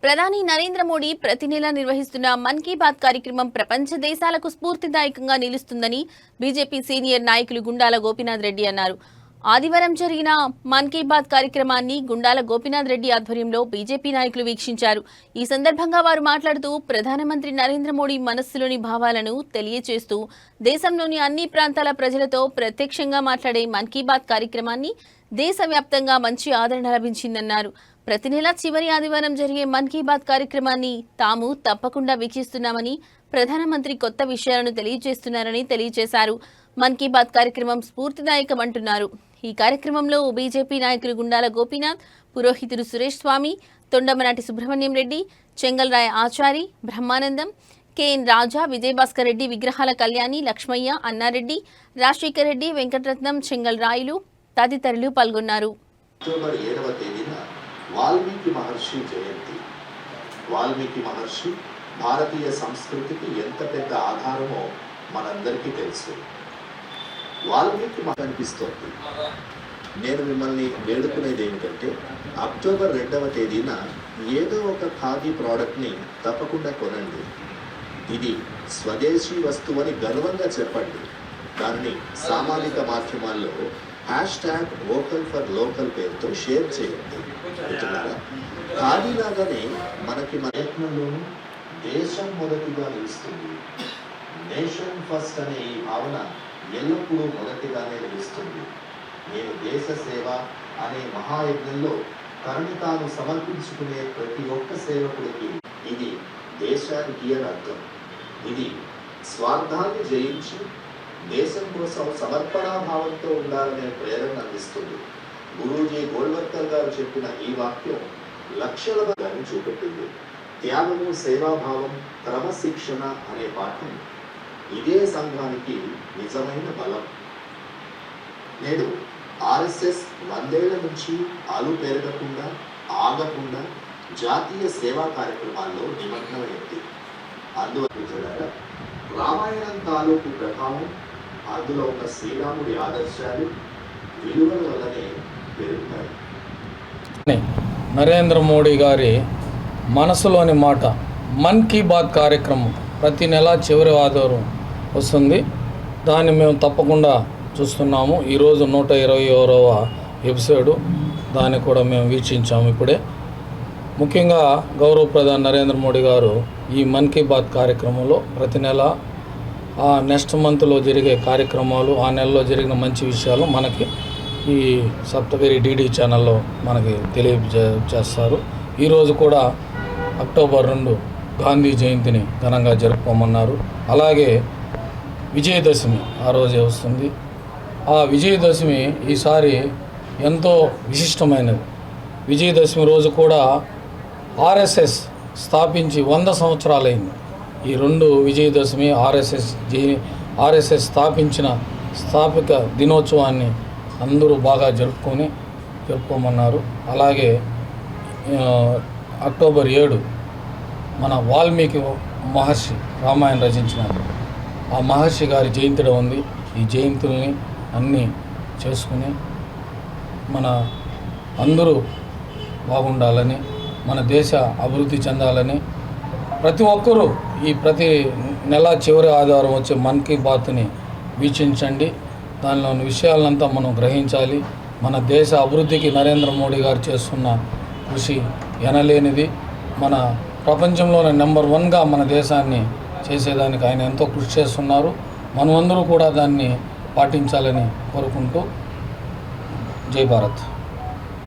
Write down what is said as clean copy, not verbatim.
ప్రధాని నరేంద్ర మోడీ ప్రతి నెల నిర్వహిస్తున్న మన్ కీ బాత్ కార్యక్రమం ప్రపంచ దేశాలకు స్ఫూర్తిదాయకంగా నిలుస్తుందని బీజేపీ సీనియర్ నాయకులు గుండాల గోపీనాథ్ రెడ్డి అన్నారు. ఆదివారం జరిగిన మన్ కీ బాత్ కార్యక్రమాన్ని గుండాల గోపీనాథ్ రెడ్డి ఆధ్వర్యంలో బీజేపీ నాయకులు వీక్షించారు. ఈ సందర్భంగా వారు మాట్లాడుతూ ప్రధానమంత్రి నరేంద్ర మోడీ మనస్సులోని భావాలను తెలియజేస్తూ దేశంలోని అన్ని ప్రాంతాల ప్రజలతో ప్రత్యక్షంగా మాట్లాడే మన్ కీ బాత్ కార్యక్రమాన్ని దేశవ్యాప్తంగా మంచి ఆదరణ లభించిందన్నారు. ప్రతి నెల చివరి ఆదివారం జరిగే మన్ కీ బాత్ కార్యక్రమాన్ని తాము తప్పకుండా వీక్షిస్తున్నామని, ప్రధానమంత్రి కొత్త విషయాలను తెలియజేస్తున్నారని తెలియజేశారు. మన్ కీ బాత్ కార్యక్రమం స్ఫూర్తిదాయకమంటున్నారు. ఈ కార్యక్రమంలో బీజేపీ నాయకులు గుండాల గోపీనాథ్, పురోహితుడు సురేష్ స్వామి, తొండమనాటి సుబ్రహ్మణ్యం రెడ్డి, చెంగల్రాయ ఆచారి, బ్రహ్మానందం, కెఎన్ రాజా, విజయభాస్కర్ రెడ్డి, విగ్రహాల కళ్యాణి, లక్ష్మయ్య, అన్నారెడ్డి, రాజశేఖర్ రెడ్డి, వెంకటరత్నం, చెంగల్ రాయులు తదితరులు పాల్గొన్నారు. అక్టోబర్ 7వ తేదీన వాల్మీకి మహర్షి జయంతి. వాల్మీకి మహర్షి భారతీయ సంస్కృతికి ఎంత పెద్ద ఆధారమో మనందరికీ తెలుసు. వాల్మీకి అనిపిస్తోంది. నేను మిమ్మల్ని వేడుకునేది ఏమిటంటే, అక్టోబర్ 2వ తేదీన ఏదో ఒక ఖాదీ ప్రోడక్ట్ని తప్పకుండా కొనండి. ఇది స్వదేశీ వస్తువని గర్వంగా చెప్పండి. దాన్ని సామాజిక మాధ్యమాల్లో #వోకల్ ఫర్ లోకల్ పేరుతో షేర్ చేయండి. ఖాదీ లాగానే మనకి ప్రయత్నంలోనూ దేశం మొదటిగా నిలుస్తుంది. నేషన్ ఫస్ట్ అనే ఈ భావన ఎల్లప్పుడూ మొదటిగానే నిలుస్తుంది. నేను దేశ సేవ అనే మహాయజ్ఞంలో తనని తాను సమర్పించుకునే ప్రతి ఒక్క సేవకుడికి ఇది దేశానికి అని అర్థం. ఇది స్వార్థాన్ని జయించి దేశం కోసం సమర్పణాభావంతో ఉండాలనే ప్రేరణ అందిస్తుంది. గురూజీ గోల్వల్కర్ గారు చెప్పిన ఈ వాక్యం లక్షల మందిని చూపెట్టింది. త్యాగము, సేవాభావం, క్రమశిక్షణ అనే పాఠం ఇదే సంఘానికి నిజమైన బలం. నేడు ఆర్ఎస్ఎస్ 100 ఏళ్ల నుంచి అలు పెరగకుండా ఆగకుండా జాతీయ సేవా కార్యక్రమాల్లో నిమగ్నమైంది. అందువల్ల రామాయణం తాలూకు ప్రభావం, అందులో ఉన్న శ్రీరాముడి ఆదర్శాలు, విలువల వల్లనే పెరుగుతాయి. నరేంద్ర మోడీ గారి మనసులోని మాట మన్ కీ బాత్ కార్యక్రమం ప్రతి నెల చివరి ఆదివారం వస్తుంది. దాన్ని మేము తప్పకుండా చూస్తున్నాము. ఈరోజు 121వ ఎపిసోడు, దాన్ని కూడా మేము వీక్షించాము ఇప్పుడే. ముఖ్యంగా గౌరవ ప్రధాని నరేంద్ర మోడీ గారు ఈ మన్ కీ బాత్ కార్యక్రమంలో ప్రతి నెల నెక్స్ట్ మంత్లో జరిగే కార్యక్రమాలు, ఆ నెలలో జరిగిన మంచి విషయాలు మనకి ఈ సప్తగిరి DD ఛానల్లో మనకి తెలియజేస్తారు. ఈరోజు కూడా అక్టోబర్ 2 గాంధీ జయంతిని ఘనంగా జరుపుకోమన్నారు. అలాగే విజయదశమి ఆ రోజే వస్తుంది. ఆ విజయదశమి ఈసారి ఎంతో విశిష్టమైనది. విజయదశమి రోజు కూడా RSS స్థాపించి 100 సంవత్సరాలైంది. ఈ 2 విజయదశమి RSS స్థాపించిన స్థాపిక దినోత్సవాన్ని అందరూ బాగా జరుపుకోమన్నారు. అలాగే అక్టోబర్ 7 మన వాల్మీకి మహర్షి రామాయణ రచించిన ఆ మహర్షి గారి జయంతి ఉంది. ఈ జయంతుల్ని అన్నీ చేసుకుని మన అందరూ బాగుండాలని, మన దేశ అభివృద్ధి చెందాలని ప్రతి ఒక్కరూ ప్రతి నెల చివరి ఆదివారం వచ్చే మన్ కీ బాత్ని వీక్షించండి. దానిలోని విషయాలంతా మనం గ్రహించాలి. మన దేశ అభివృద్ధికి నరేంద్ర మోడీ గారు చేస్తున్న కృషి ఎనలేనిది. మన ప్రపంచంలోనే నెంబర్ 1గా మన దేశాన్ని చేసేదానికి ఆయన ఎంతో కృషి చేస్తున్నారు. మనమందరూ కూడా దాన్ని పాటించాలని కోరుకుంటూ జై భారత్.